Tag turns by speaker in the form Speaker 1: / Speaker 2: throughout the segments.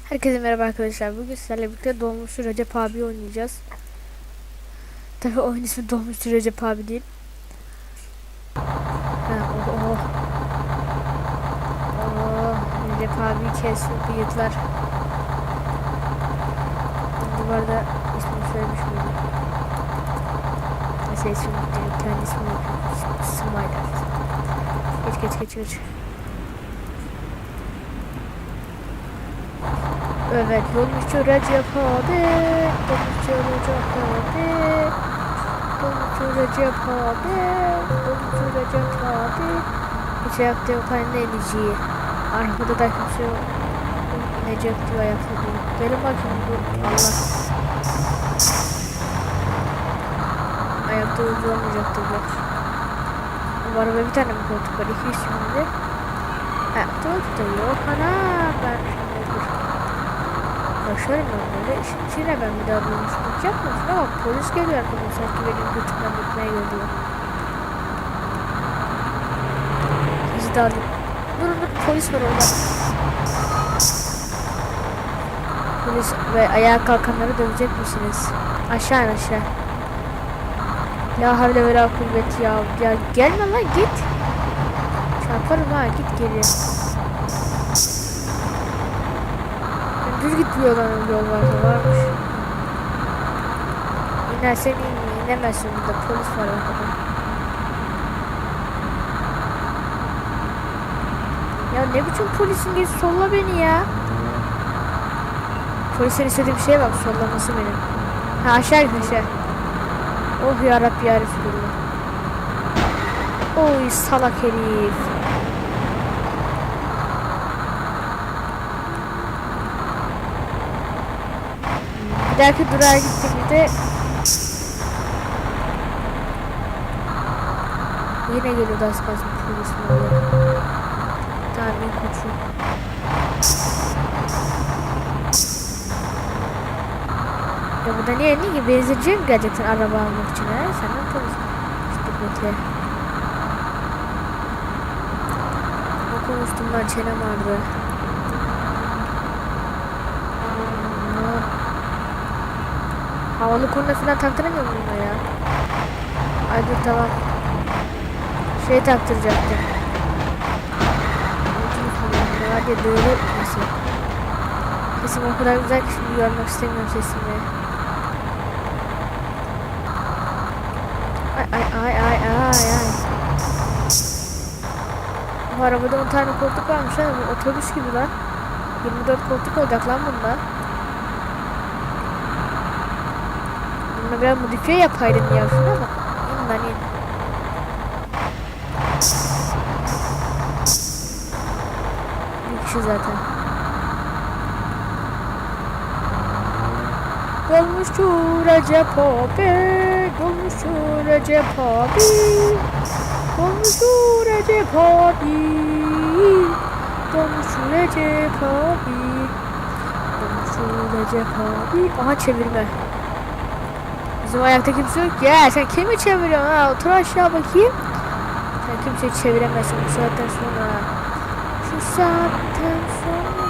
Speaker 1: Herkese merhaba arkadaşlar. Bugün sizlerle birlikte Dolmuşçu Recep abi oynayacağız. Tabii oyun ismi Dolmuşçu Recep abi değil. Oh. Recep abi kes bıyıklar. Bu arada ismini söylemiş miydim? Neyse ismini değil. Kendi ismini yapıyorum. Smiler. Geç. Evet, Dolmuşçu Recep abi. Dolmuşçu Recep abi. Dolmuşçu Recep abi. Dolmuşçu Recep abi. Hiç ayakta yok anne Neci'yi. Arkada da kimse yok. Necep diyor ayakta değil. Gelin bakayım bu. Allah. Ayakta uygulamayacaktır bu. Bu araba bir tane mi koltuk var? İki şimdi. Ayakta koltuk da yok. Ana ben şimdi dur. Başlarım ben böyle. İşin içine ben bir daha bulmuşluk yapmasın ama polis geliyor arkadan sanki benim götümden gitmeye geliyor. Bizi de alayım. Dur polis var orada. Polis ve ayağa kalkanları dövecek misiniz? Aşağı. La havle ve la kuvvet ya. Ya gelme lan git. Çarparım ha git geri. Düz gitmiyor lan yol varmış. İnersen inemezsin burada polis var orada. Ya ne biçim polisin git solla beni ya. Polisin istediği bir şeye bak sollaması benim. Ha aşağı. Oh yarabbi ya Resulullah. Oy salak herif. Bir dahaki durağa gittiğimizde yine geliyordu az kalsın polisin oraya. Tamam ben koçum. Ya burada niye ki benzinciye mi geleceksin araba almak için ha? Senden polis. İşte bekle. Ne konuştum ben çenem vardı. Havalı konuda falan taktıramıyor muyum ya? Ay dur tamam. Şey taktıracaktım. Var ya böyle nasıl? Sesim o kadar güzel ki şimdi görmek istemiyorum sesimi. Ay. Bu arabada 10 tane koltuk varmış ha. Bu otobüs gibi lan. 24 koltuk olacak lan bunda. Buna biraz modifiye yapaydın ya. Şuna bak. Bundan in. Bir kişi zaten. Dolmuşçu Recep abi. Dolmuşçu Recep abi. Dolmuşçu Recep abi. Dolmuşçu Recep abi. Dolmuşçu Recep abi. Aha çevirme. Bizim ayakta kimse yok ya. Sen kimi çeviriyorsun ha? Otur aşağı bakayım. Sen kimseyi çeviremezsin bu saatten sonra. Şu saatten sonra.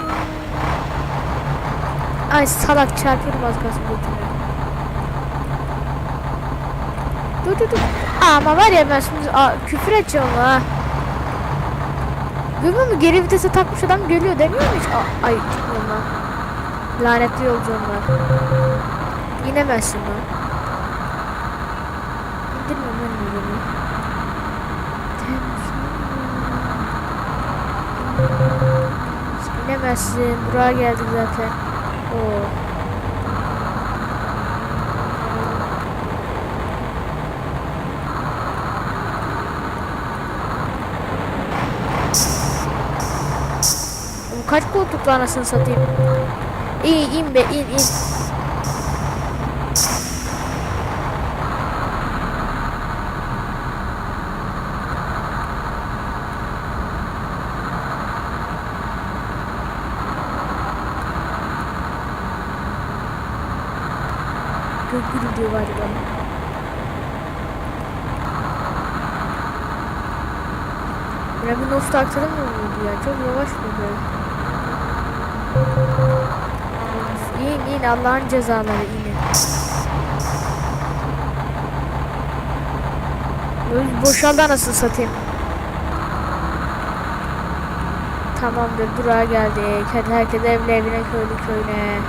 Speaker 1: Ay salak çarpıyordum az kalsın götüme. Dur. Ama var ya ben şimdi küfür edeceğim ha. Görmüyor musun? Geri vitese takmış adam geliyor demiyor mu hiç? Ay çıkmıyorum lan. Lanetli yolcu onlar. İnemezsin lan. İndirmiyorum ben beni. İnemezsin. Buraya geldik zaten. Oo. Bu kaç koltuklu anasını satayım. İyi in be in. Gök diyor galiba. Ya bir Nostra aktarım mı oldu ya? Çok yavaş mı böyle? İn Allah'ın cezaları inin. Boşaldı nasıl satayım. Tamamdır, buraya geldik. Hadi herkes evine, köylü köyüne.